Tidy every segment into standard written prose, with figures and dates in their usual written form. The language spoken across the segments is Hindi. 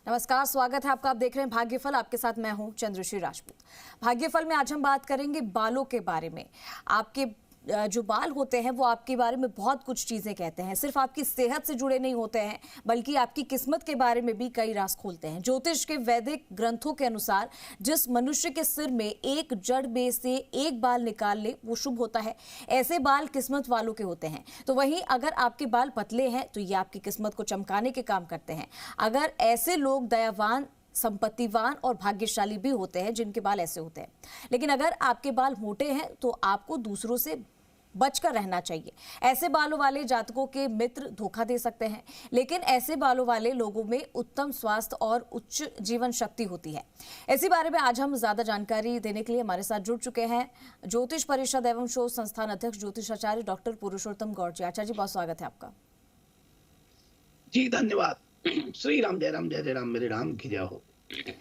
नमस्कार, स्वागत है आपका। आप देख रहे हैं भाग्यफल, आपके साथ मैं हूं चंद्रश्री राजपूत। भाग्यफल में आज हम बात करेंगे बालों के बारे में। आपके जो बाल होते हैं वो आपके बारे में बहुत कुछ चीजें कहते हैं। सिर्फ आपकी सेहत से जुड़े नहीं होते हैं बल्कि आपकी किस्मत के बारे में भी कई राज खोलते हैं। ज्योतिष के वैदिक ग्रंथों के अनुसार जिस मनुष्य के सिर में एक जड़ में से एक बाल निकाल ले वो शुभ होता है। ऐसे बाल किस्मत वालों के होते हैं। तो वहीं अगर आपके बाल पतले हैं तो ये आपकी किस्मत को चमकाने के काम करते हैं। अगर ऐसे लोग दयावान, संपत्तिवान और भाग्यशाली भी होते हैं जिनके बाल ऐसे होते हैं। लेकिन अगर आपके बाल मोटे हैं तो आपको दूसरों से बचकर रहना चाहिए। ऐसे बालों वाले जातकों के मित्र धोखा दे सकते हैं, लेकिन ऐसे बालों वाले लोगों में उत्तम स्वास्थ्य और उच्च जीवन शक्ति होती है। इसी बारे में आज हम ज्यादा जानकारी देने के लिए हमारे साथ जुड़ चुके हैं ज्योतिष परिषद एवं शोध संस्थान अध्यक्ष ज्योतिषाचार्य डॉक्टर पुरुषोत्तम गौड़ जी। आचार्य जी, बहुत स्वागत है आपका। जी धन्यवाद। श्री राम जय जय राम, मेरे राम की जय हो।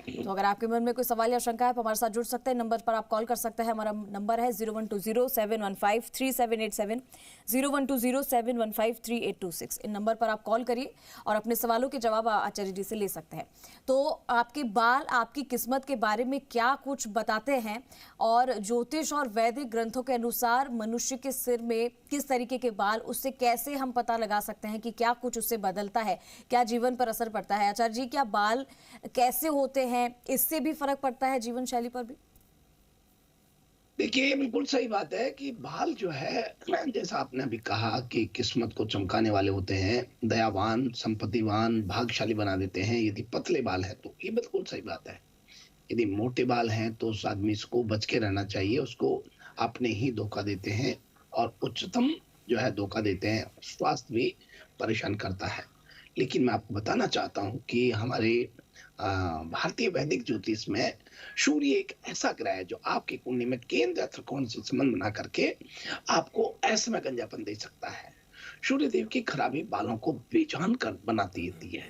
तो अगर आपके मन में कोई सवाल या शंका है तो हमारे साथ जुड़ सकते हैं। नंबर पर आप कॉल कर सकते हैं। हमारा नंबर है 0120-715-3787, 0120-715-3826। इन नंबर पर आप कॉल करिए और अपने सवालों के जवाब आचार्य जी से ले सकते हैं। तो आपके बाल आपकी किस्मत के बारे में क्या कुछ बताते हैं, और ज्योतिष और वैदिक ग्रंथों के अनुसार मनुष्य के सिर में किस तरीके के बाल, उससे कैसे हम पता लगा सकते हैं कि क्या कुछ उससे बदलता है, क्या जीवन पर असर पड़ता है। आचार्य जी, क्या बाल कैसे होते हैं, इससे भी फर्क पड़ता है जीवन शैली पर भी? देखिए, बिल्कुल सही बात है कि बाल जो है, जैसा आपने अभी कहा कि किस्मत को चमकाने वाले होते हैं, दयावान, संपत्तिवान, भाग्यशाली बना देते हैं यदि पतले बाल है तो। ये बिल्कुल सही बात है। यदि मोटे बाल हैं तो उस आदमी को बच के रहना चाहिए, उसको अपने ही धोखा देते हैं और उच्चतम जो है धोखा देते हैं, स्वास्थ्य भी परेशान करता है। लेकिन मैं आपको बताना चाहता हूँ कि हमारे भारतीय वैदिक ज्योतिष में सूर्य एक ऐसा ग्रह है जो आपकी कुंडली में केंद्र या त्रिकोण से संबंध बना करके आपको ऐसा गंजापन दे सकता है। सूर्य देव की खराबी बालों को बेजान कर बनाती है।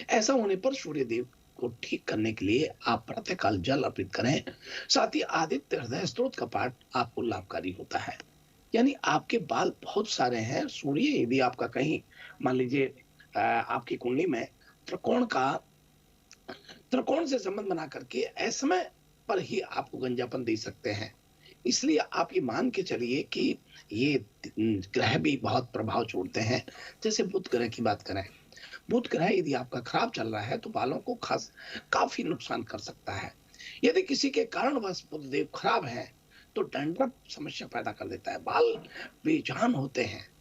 ऐसा होने पर सूर्य देव को ठीक करने के लिए आप प्रातःकाल जल अर्पित करें। साथ ही आदित्य हृदय स्तोत्र का पाठ आपको लाभकारी होता है। यानी आपके बाल बहुत सारे हैं, सूर्य यदि आपका कहीं मान लीजिए आपकी कुंडली में त्रिकोण से संबंध बना करके ऐसे में पर ही आपको गंजापन दे सकते हैं। इसलिए आप ये मान के चलिए कि ये ग्रह भी बहुत प्रभाव छोड़ते हैं। जैसे बुध ग्रह की बात करें, बुध ग्रह यदि आपका खराब चल रहा है तो बालों को काफी नुकसान कर सकता है। यदि किसी के कारणवश बुध देव खराब है तो डैंड्रफ समस्या पैदा कर देता है, बाल बेजान होते हैं।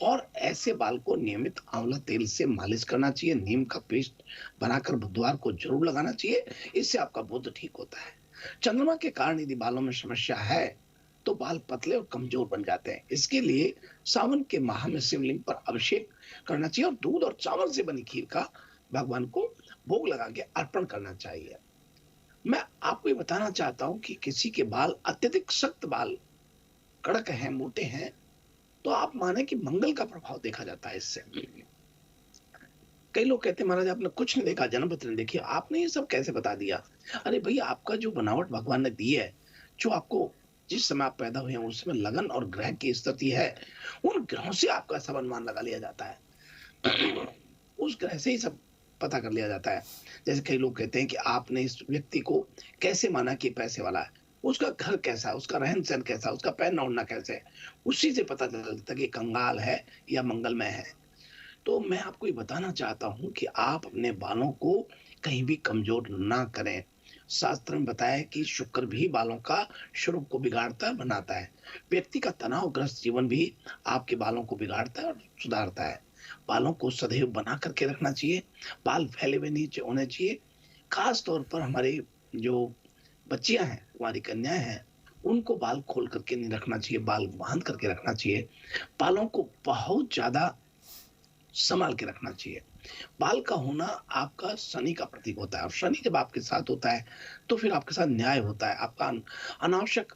और ऐसे बाल को नियमित आंवला तेल से मालिश करना चाहिए। नीम का पेस्ट बनाकर बुधवार को जरूर लगाना चाहिए, इससे आपका बुध ठीक होता है। चंद्रमा के कारण यदि बालों में समस्या है तो बाल पतले और कमजोर बन जाते हैं। इसके लिए सावन के माह में शिवलिंग पर अभिषेक करना चाहिए और दूध और चावल से बनी खीर का भगवान को भोग लगा के अर्पण करना चाहिए। मैं आपको ये बताना चाहता हूं कि किसी के बाल अत्यधिक सख्त बाल, कड़क हैं, मोटे हैं, तो आप माने कि मंगल का प्रभाव देखा जाता है इससे। कई लोग कहते हैं महाराज आपने कुछ नहीं देखा, जन्म पत्र नहीं देखी, आपने ये सब कैसे बता दिया? अरे भाई, आपका जो बनावट भगवान ने दी है, जो आपको जिस समय आप पैदा हुए हैं उसमें लगन और ग्रह की स्थिति है, उन ग्रहों से आपका सब अनुमान लगा लिया जाता है। उस ग्रह से ही सब पता कर लिया जाता है। जैसे कई लोग कहते हैं कि आपने इस व्यक्ति को कैसे माना कि पैसे वाला है, उसका घर कैसा है, उसका रहन सहन कैसा, उसका पहनना ओढ़ना कैसे है, उसी से पता चलता है कि कंगाल है या मंगलमय है। तो मैं आपको ये बताना चाहता हूं कि आप अपने बालों को कहीं भी कमजोर ना करें। शास्त्र में बताया है कि शुक्र भी बालों का स्वरूप को बिगाड़ता है, बनाता है। व्यक्ति का तनावग्रस्त जीवन भी आपके बालों को बिगाड़ता है और सुधारता है। बालों को सदैव बना करके रखना चाहिए, बाल फैले हुए नहीं होने चाहिए। खास तौर पर हमारे जो बच्चियां हैं, हमारी कन्याएं हैं, उनको बाल खोल करके नहीं रखना चाहिए, बाल बांध करके रखना चाहिए। बालों को बहुत ज्यादा संभाल के रखना चाहिए। बाल का होना आपका शनि का प्रतीक होता है और शनि जब आपके साथ होता है तो फिर आपके साथ न्याय होता है। आपका अनावश्यक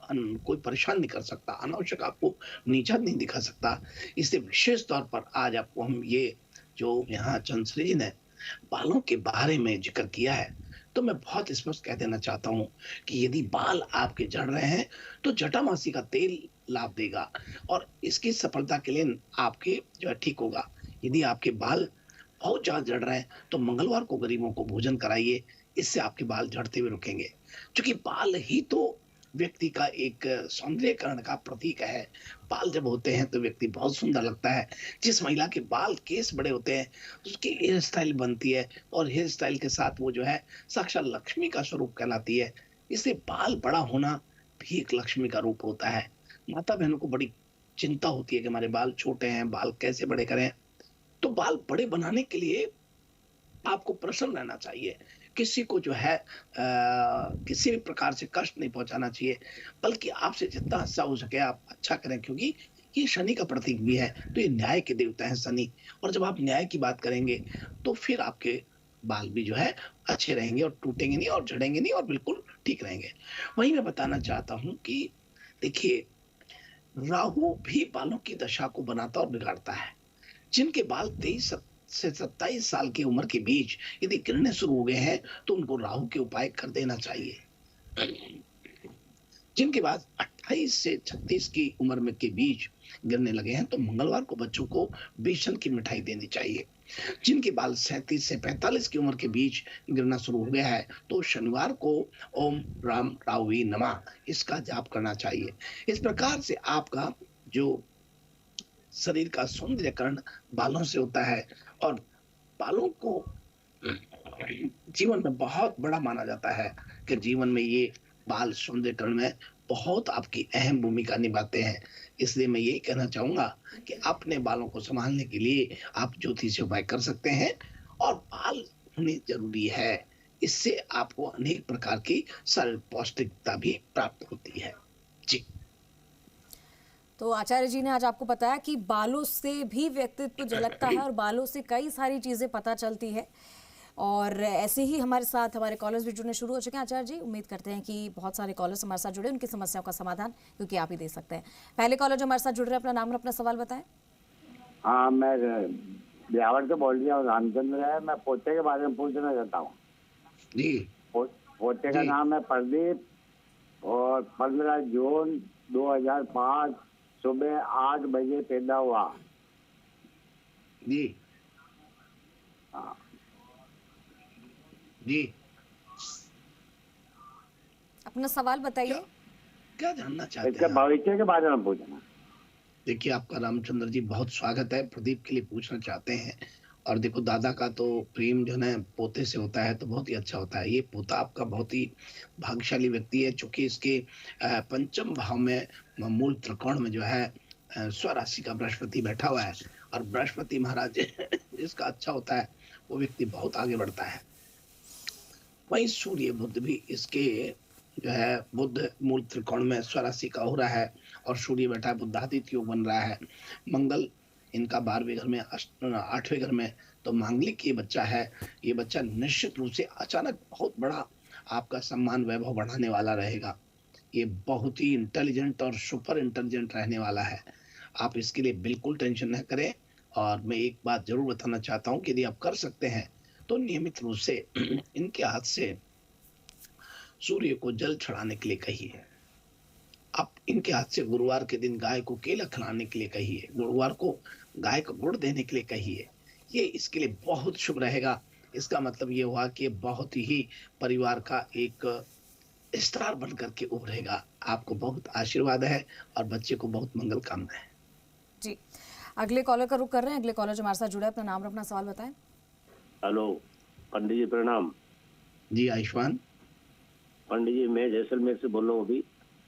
कोई परेशान नहीं कर सकता, अनावश्यक आपको नीचा नहीं दिखा सकता। इसलिए विशेष तौर पर आज आपको हम ये जो यहाँ चंद्रश्री जी ने बालों के बारे में जिक्र किया है, तो मैं बहुत स्पष्ट कह देना चाहता हूं कि यदि बाल आपके झड़ रहे हैं तो जटामासी का तेल लाभ देगा और इसकी सफलता के लिए आपके जो है ठीक होगा। यदि आपके बाल बहुत ज्यादा झड़ रहे हैं, तो मंगलवार को गरीबों को भोजन कराइए। इससे आपके बाल झड़ते हुए रुकेंगे, क्योंकि बाल ही तो व्यक्ति का एक सौंदर्यकरण का प्रतीक है। बाल जब होते हैं तो व्यक्ति बहुत सुंदर लगता है। जिस महिला के बाल केस बड़े होते हैं, उसकी हेयर स्टाइल बनती है, और हेयर स्टाइल के साथ वो जो है साक्षात लक्ष्मी का स्वरूप कहलाती है। इसलिए बाल बड़ा होना भी एक लक्ष्मी का रूप होता है। माता बहनों को बड़ी चिंता होती है कि हमारे बाल छोटे हैं, बाल कैसे बड़े करें। तो बाल बड़े बनाने के लिए आपको प्रसन्न रहना चाहिए। किसी को जो है किसी भी प्रकार से कष्ट नहीं पहुँचाना चाहिए, बल्कि आपसे जितना अच्छा हो सके आप अच्छा करें, क्योंकि ये शनि का प्रतीक भी है, तो ये न्याय के देवता हैं शनि। और जब आप न्याय की बात करेंगे, तो फिर आपके बाल भी जो है अच्छे रहेंगे और टूटेंगे नहीं और झड़ेंगे नहीं और बिल्कुल ठीक रहेंगे। वहीं मैं बताना चाहता हूँ कि देखिए, राहु भी बालों की दशा को बनाता और बिगाड़ता है। जिनके बाल 23 से 27 साल की उम्र के बीच यदि गिरने शुरू हो गए हैं, तो उनको राहु के उपाय कर देना चाहिए। जिनके बाद 28 से 36 की उम्र में के बीच गिरने लगे हैं, तो मंगलवार को बच्चों को बेसन की मिठाई देनी चाहिए। जिनके बाल 37 से 45 की उम्र के बीच गिरना शुरू हो गया है, तो शनिवार को ओम राम रावी नमः इसका जाप करना चाहिए। इस प्रकार से आपका जो शरीर का सौंदर्यकरण बालों से होता है, और बालों को जीवन में बहुत बड़ा माना जाता है कि जीवन में ये बाल सौंदर्यकरण में बहुत आपकी अहम भूमिका निभाते हैं। इसलिए मैं यही कहना चाहूंगा कि अपने बालों को संभालने के लिए आप ज्योतिष से उपाय कर सकते हैं, और बाल होने जरूरी है। इससे आपको अनेक प्रकार की शारीरिक पौष्टिकता भी प्राप्त होती है। जी। तो आचार्य जी ने आज आपको बताया कि बालों से भी व्यक्तित्व झलकता है और बालों से कई सारी चीज़ें पता चलती है। और ऐसे ही हमारे साथ हमारे कॉलर्स भी जुड़ने शुरू हो चुके हैं आचार्य जी। उम्मीद करते हैं कि बहुत सारे कॉलर्स हमारे साथ जुड़े, उनकी समस्याओं का समाधान क्योंकि आप ही दे सकते हैं। पहले कॉलर जो हमारे साथ जुड़ रहे हैं, अपना नाम और अपना सवाल बताएं। हाँ, मैं ब्यावर से बोल रही हूँ, रामचंद्र है। मैं पोते के बारे में पूछना चाहता हूँ जी। पोते का नाम है प्रदीप, और 15 जून 2005 सुबह 8 बजे पैदा हुआ। जी। हाँ जी। अपना सवाल बताइए। क्या जानना चाहते इसके हैं? भविष्य के बारे में पूछना। देखिए, आपका रामचंद्र जी बहुत स्वागत है। प्रदीप के लिए पूछना चाहते हैं, और देखो, दादा का तो प्रेम जो है ना पोते से होता है तो बहुत ही अच्छा होता है। ये पोता आपका बहुत ही भाग्यशाली व्यक्ति है, चूंकि इसके पंचम भाव में मूल त्रिकोण में जो है स्वराशि का बृहस्पति बैठा हुआ है, और बृहस्पति महाराज जिसका अच्छा होता है वो व्यक्ति बहुत आगे बढ़ता है। वहीं सूर्य बुध भी इसके जो है बुध मूल त्रिकोण में स्वराशि का हो रहा है, और सूर्य बैठा है, बुधादित्य योग बन रहा है। मंगल इनका 12वें घर में 8वें घर में, तो मांगलिक ये बच्चा है। ये बच्चा निश्चित रूप से अचानक बहुत बड़ा आपका सम्मान वैभव बढ़ाने वाला रहेगा। ये बहुत ही इंटेलिजेंट और सुपर इंटेलिजेंट रहने वाला है। आप इसके लिए बिल्कुल टेंशन न करें। और मैं एक बात जरूर बताना चाहता हूँ कि यदि आप कर सकते हैं तो नियमित रूप से इनके हाथ से सूर्य को जल चढ़ाने के लिए कहिए। आप इनके हाथ से गुरुवार के दिन गाय को केला खिलाने के लिए कहिए, गुरुवार को गाय को गुड़ देने के लिए कहिए। ये इसके लिए बहुत शुभ रहेगा। इसका मतलब ये हुआ कि बहुत ही परिवार का एक स्टार बन करके उभरेगा। आपको बहुत आशीर्वाद है, और बच्चे को बहुत मंगल कामना है। जी, अगले कॉलर का रुख कर रहे हैं। अगले कॉलर जो हमारे साथ जुड़ा है, अपना नाम और अपना सवाल बताएं। हेलो पंडित जी, प्रणाम। जी आयुष्मान। पंडित जी, मैं जैसलमेर से बोल रहा हूँ। अभी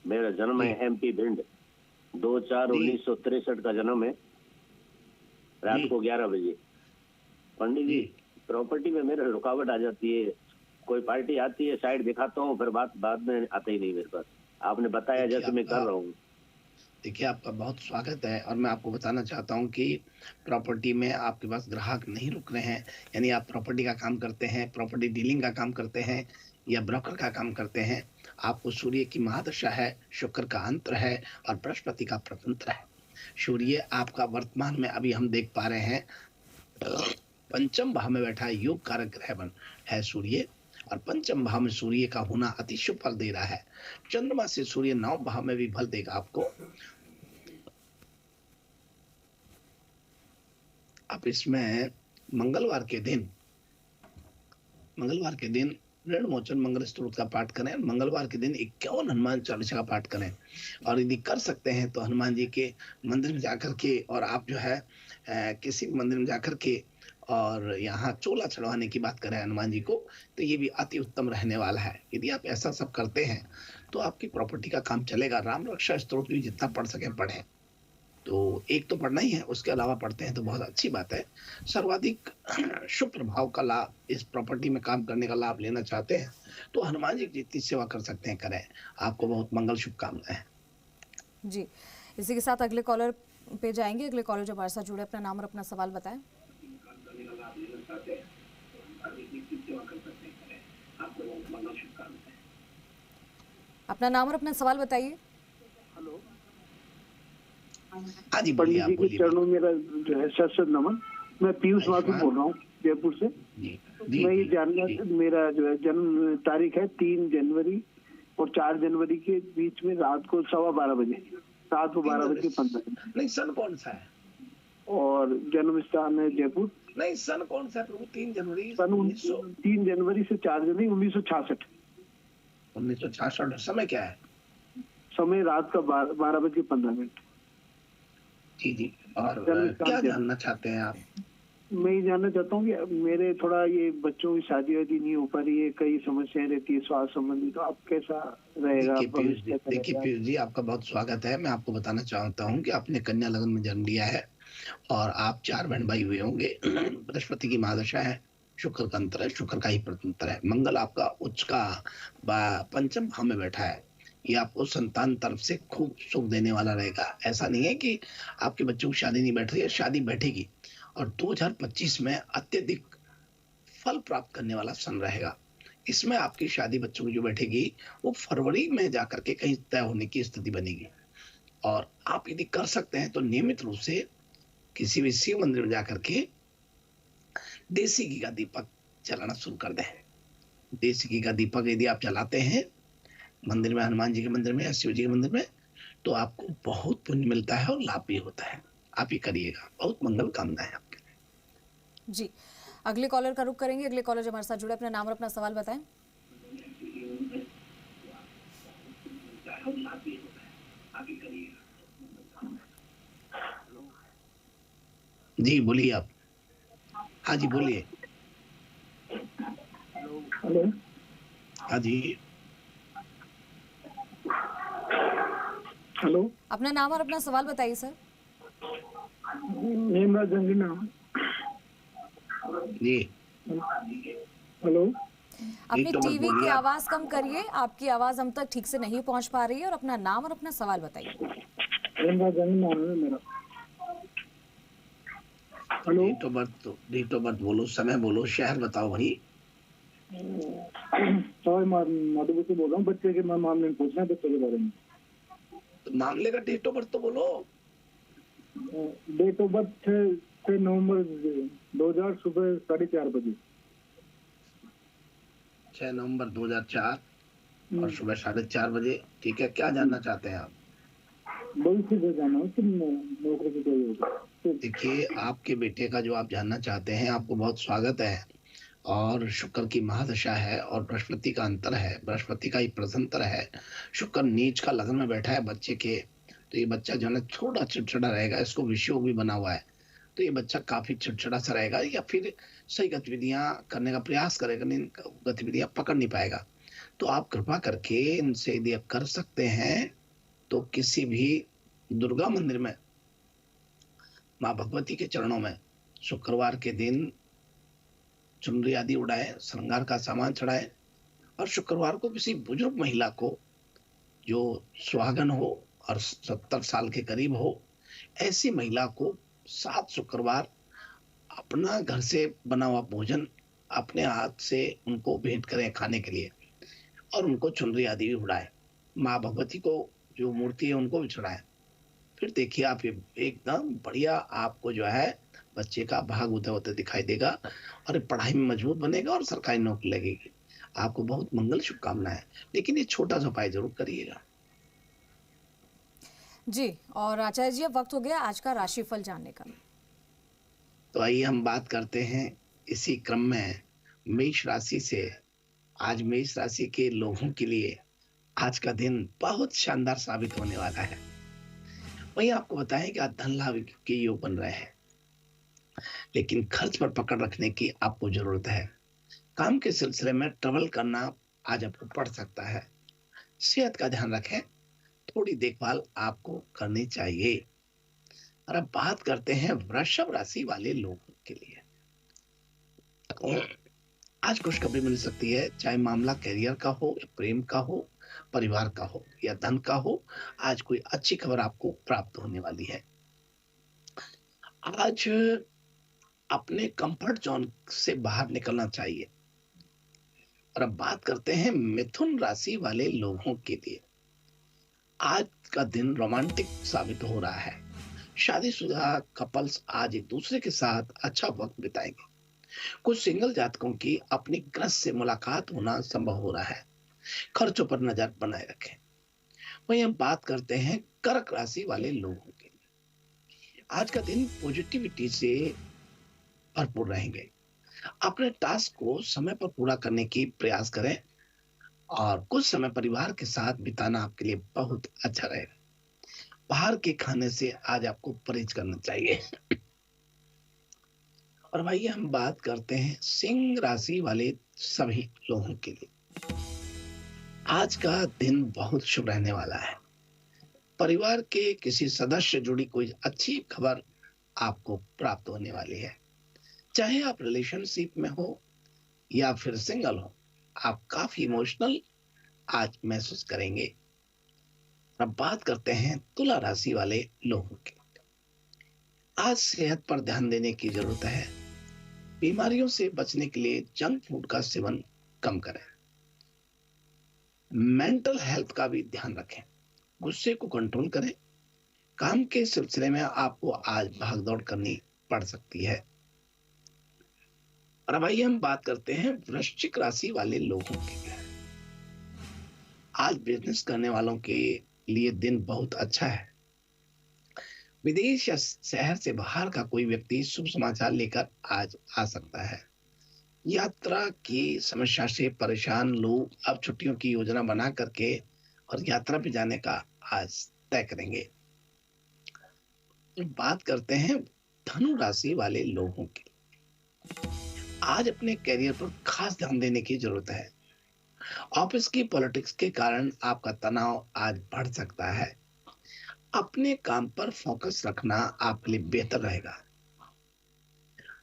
मेरा जन्म है MP भिंड, 2/4/1963 का जन्म है, रात को 11 बजे। पंडित जी, प्रॉपर्टी में मेरे रुकावट आ जाती है। कोई पार्टी आती है, साइड दिखाता हूँ, फिर बाद में आता ही नहीं मेरे पास। आपने बताया जैसे मैं कर रहा हूँ। देखिए, आपका बहुत स्वागत है, और मैं आपको बताना चाहता हूं कि प्रॉपर्टी में आपके पास ग्राहक नहीं रुक रहे हैं। यानी आप प्रॉपर्टी का काम करते हैं, प्रॉपर्टी डीलिंग का काम करते हैं, या ब्रोकर का काम करते हैं। आपको सूर्य की महादशा है, शुक्र का अंतर है, और बृहस्पति का प्रतंत्र है। सूर्य आपका वर्तमान में अभी हम देख पा रहे हैं पंचम भाव में बैठा है, योग कारक ग्रह है सूर्य, और पंचम भाव में सूर्य का होना अति शुभ फल दे रहा है। चंद्रमा से सूर्य 9 भाव में भी फल देगा आपको। आप इसमें मंगलवार के दिन ऋण मोचन मंगल स्तोत्र का पाठ करें। मंगलवार के दिन 51 हनुमान चालीसा का पाठ करें। और यदि कर सकते हैं तो हनुमान जी के मंदिर में जाकर के, और आप जो है किसी मंदिर में जाकर के और यहाँ चोला चढ़वाने की बात करें हनुमान जी को, तो ये भी अति उत्तम रहने वाला है। यदि आप ऐसा सब करते हैं तो आपकी प्रॉपर्टी का काम चलेगा। राम रक्षा स्तोत्र भी जितना पढ़ सके पढ़ें, तो एक तो पढ़ना ही है, उसके अलावा पढ़ते हैं तो बहुत अच्छी बात है। सर्वाधिक शुभ प्रभाव का लाभ, इस प्रॉपर्टी में काम करने का लाभ लेना चाहते हैं तो हनुमान जी की जितनी सेवा कर सकते हैं करें। आपको बहुत मंगल शुभकामनाएं। जी, इसी के साथ अगले कॉलर पे जाएंगे। अगले कॉलर जो हमारे साथ जुड़े, अपना नाम और अपना सवाल बताएं। अपना नाम और अपना सवाल बताइए। हाँ जी, पंडित जी के चरणों में मेरा जो है सत नमन। मैं पीयूष माथुर बोल रहा हूँ जयपुर से। मैं ये जानना, मेरा जो है जन्म तारीख है 3 जनवरी और 4 जनवरी के बीच में रात को 12:15 बजे, रात को 12:15। नहीं, सन कौन सा है? और जन्म स्थान है जयपुर। नहीं, सन कौन सा है प्रभु? 3 जनवरी सन 3 जनवरी से 4 जनवरी 1966। 1966। समय क्या है? समय रात का 12:15। जी जी। और क्या जानना चाहते हैं आप? मैं ये जानना चाहता हूँ कि मेरे थोड़ा ये बच्चों की शादी वादी नहीं हो पा रही है, कई समस्याएं रहती है स्वास्थ्य संबंधी, तो आप कैसा रहेगा? देखिए पीयूष जी, आपका बहुत स्वागत है। मैं आपको बताना चाहता हूँ कि आपने कन्या लग्न में जन्म लिया है और आप 4 बहन भाई हुए होंगे। बृहस्पति की महादशा है, शुक्र का अंतर है, शुक्र का ही प्रतंत्र है। मंगल आपका उच्च का पंचम भाव में बैठा है। ये आपको संतान तरफ से खूब सुख देने वाला रहेगा। ऐसा नहीं है कि आपके बच्चों की शादी नहीं बैठ रही है, शादी बैठेगी। और 2025 में अत्यधिक फल प्राप्त करने वाला सन रहेगा। इसमें आपकी शादी बच्चों की जो बैठेगी वो फरवरी में जाकर के कहीं तय होने की स्थिति बनेगी। और आप यदि कर सकते हैं तो नियमित रूप से किसी भी शिव मंदिर में जाकर के देसी घी का दीपक जलाना शुरू कर दें। देसी घी का दीपक यदि आप जलाते हैं मंदिर में, हनुमान जी के मंदिर में या शिव जी के मंदिर में, तो आपको बहुत पुण्य मिलता है और लाभ भी होता है। आप ही करिएगा। बहुत मंगल कामनाएं आपके लिए। जी, अगले कॉलर का रुख करेंगे। अगले कॉलर जो हमारे साथ जुड़े, अपना नाम और अपना सवाल बताएं। जी बोलिए आप। हाँ जी बोलिए। हेलो। हाँ जी। हेलो। अपना नाम और अपना सवाल बताइए सर। नेमराज जंगी नाम जी। हेलो। अपनी टीवी की आवाज कम करिए, आपकी आवाज हम तक ठीक से नहीं पहुंच पा रही है। और अपना नाम और अपना सवाल बताइए। नेमराज जंगी नाम है मेरा। हेलो। डेट ऑफ बर्थ बोलो, समय बोलो, शहर बताओ भाई। माधुपुर से बोल रहा हूँ। बच्चे के मामले में पूछना है, बच्चे के बारे में। तो मामले का डेट ऑफ बर्थ तो बोलो। डेट ऑफ बर्थ 6 नवंबर 2000 सुबह 4:30 बजे। 6 नवंबर 2004 और सुबह 4:30 बजे। ठीक है, क्या जानना चाहते हैं आप? भविष्य से जाना है कि नौकरी की कोई होगा? देखिए, आपके बेटे का जो आप जानना चाहते हैं, आपको बहुत स्वागत है। और शुक्र की महादशा है और बृहस्पति का अंतर है, बृहस्पति का ही प्रसंतर है। शुक्र नीच का लग्न में बैठा है बच्चे के, तो ये बच्चा जो है थोड़ा चिड़चिड़ा रहेगा। इसको विषयोग भी बना हुआ है, तो ये बच्चा काफी चिड़चिड़ा सा रहेगा या फिर सही गतिविधियां करने का प्रयास करेगा, गतिविधियां पकड़ नहीं पाएगा। तो आप कृपा करके इनसे यदि आप कर सकते हैं तो किसी भी दुर्गा मंदिर में माँ भगवती के चरणों में शुक्रवार के दिन चुनरी आदि उड़ाए, श्रृंगार का सामान चढ़ाए। और शुक्रवार को किसी बुजुर्ग महिला को जो सुहागन हो और 70 साल के करीब हो, ऐसी महिला को 7 शुक्रवार अपना घर से बना हुआ भोजन अपने हाथ से उनको भेंट करें खाने के लिए, और उनको चुनरी आदि भी उड़ाए। माँ भगवती को जो मूर्ति है उनको भी चढ़ाए। फिर देखिए आप एकदम बढ़िया आपको जो है बच्चे का भाग उदय होते दिखाई देगा और पढ़ाई में मजबूत बनेगा और सरकारी नौकरी लगेगी। आपको बहुत मंगल शुभकामनाएं। लेकिन ये छोटा सा उपाय जरूर करिएगा। जी, और आचार्य जी अब वक्त हो गया आज का राशिफल जानने का। तो आइए हम बात करते हैं इसी क्रम में मेष राशि से। आज मेष राशि के लोगों के लिए आज का दिन बहुत शानदार साबित होने वाला है। वहीं आपको बताएं कि आज धन लाभ के योग बन रहे हैं, लेकिन खर्च पर पकड़ रखने की आपको जरूरत है। काम के सिलसिले में ट्रेवल करना आज आपको पड़ सकता है। सेहत का ध्यान रखें, थोड़ी देखभाल आपको करनी चाहिए। और अब बात करते हैं वृषभ राशि वाले लोगों के लिए। आज खुशखबरी मिल सकती है, चाहे मामला करियर का हो या प्रेम का हो, परिवार का हो या धन का हो। आज कोई अच्छी खबर आपको प्राप्त होने वाली है। आज अपने कंफर्ट जोन से बाहर निकलना चाहिए। और अब बात करते हैं मिथुन राशि वाले लोगों के लिए। आज का दिन रोमांटिक साबित हो रहा है। शादीशुदा कपल्स आज एक दूसरे के साथ अच्छा वक्त बिताएंगे। कुछ सिंगल जातकों की अपनी ग्रह से मुलाकात होना संभव हो रहा है। खर्चों पर नजर बनाए रखें। वहीं हम बात करते हैं कर्क राशि वाले लोगों के लिए। आज का दिन पॉजिटिविटी से भरपूर रहेंगे। अपने टास्क को समय पर पूरा करने की प्रयास करें और कुछ समय परिवार के साथ बिताना आपके लिए बहुत अच्छा रहेगा। बाहर के खाने से आज आपको परहेज करना चाहिए। और भाई हम बात करते हैं सिंह राशि वाले सभी लोगों के लिए। आज का दिन बहुत शुभ रहने वाला है। परिवार के किसी सदस्य से जुड़ी कोई अच्छी खबर आपको प्राप्त होने वाली है। चाहे आप रिलेशनशिप में हो या फिर सिंगल हो, आप काफी इमोशनल आज महसूस करेंगे। अब बात करते हैं तुला राशि वाले लोगों की। आज सेहत पर ध्यान देने की जरूरत है। बीमारियों से बचने के लिए जंक फूड का सेवन कम करें। मेंटल हेल्थ का भी ध्यान रखें। गुस्से को कंट्रोल करें। काम के सिलसिले में आपको आज भागदौड़ करनी पड़ सकती है। और अब आइए हम बात करते हैं वृश्चिक राशि वाले लोगों के लिए। आज बिजनेस करने वालों के लिए दिन बहुत अच्छा है। विदेश या शहर से बाहर का कोई व्यक्ति शुभ समाचार लेकर आज आ सकता है। यात्रा की समस्या से परेशान लोग अब छुट्टियों की योजना बना करके और यात्रा पे जाने का आज तय करेंगे। बात करते हैं धनु राशि वाले लोगों की। आज अपने करियर पर खास ध्यान देने की जरूरत है। ऑफिस की पॉलिटिक्स के कारण आपका तनाव आज बढ़ सकता है। अपने काम पर फोकस रखना आपके लिए बेहतर रहेगा।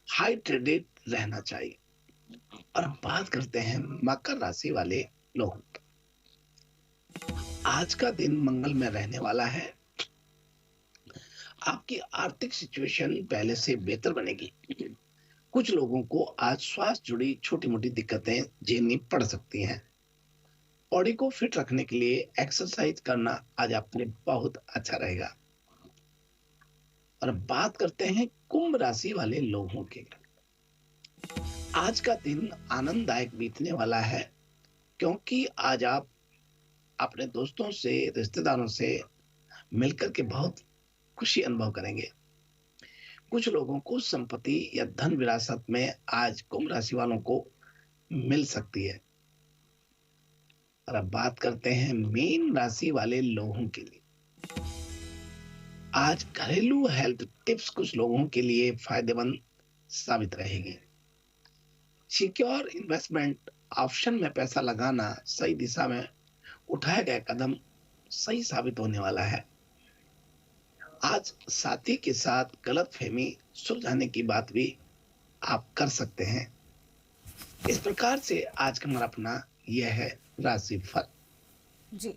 हाइड्रेटेड रहना चाहिए। और बात करते हैं मकर राशि वाले लोगों की। आज का दिन मंगल में रहने वाला है। आपकी आर्थिक सिचुएशन पहले से बेहतर बनेगी। कुछ लोगों को आज स्वास्थ्य जुड़ी छोटी मोटी दिक्कतें झेलनी पड़ सकती हैं। बॉडी को फिट रखने के लिए एक्सरसाइज करना आज आपके लिए बहुत अच्छा रहेगा। और बात करते हैं कुंभ राशि वाले लोगों के। आज का दिन आनंददायक बीतने वाला है, क्योंकि आज आप अपने दोस्तों से, रिश्तेदारों से मिलकर के बहुत खुशी अनुभव करेंगे। कुछ लोगों को संपत्ति या धन विरासत में आज कुंभ राशि वालों को मिल सकती है। और अब बात करते हैं मीन राशि वाले लोगों के लिए। आज घरेलू हेल्थ टिप्स कुछ लोगों के लिए फायदेमंद साबित रहेगी। सिक्योर इन्वेस्टमेंट ऑप्शन में पैसा लगाना, सही दिशा में उठाया गया कदम सही साबित होने वाला है। आज साथी के साथ गलतफहमी सुलझाने की बात भी आप कर सकते हैं। इस प्रकार से आज का हमारा अपना यह है राशिफल। जी,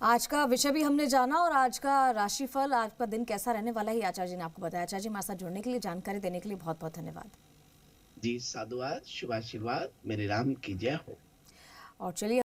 आज का विषय भी हमने जाना और आज का राशिफल, आज का दिन कैसा रहने वाला है, आचार्य जी ने आपको बताया। आचार्य जी, हमारे साथ जुड़ने के लिए, जानकारी देने के लिए बहुत बहुत धन्यवाद। जी, साधुवाद, शुभाशीर्वाद, मेरे राम की जय हो। और चलिए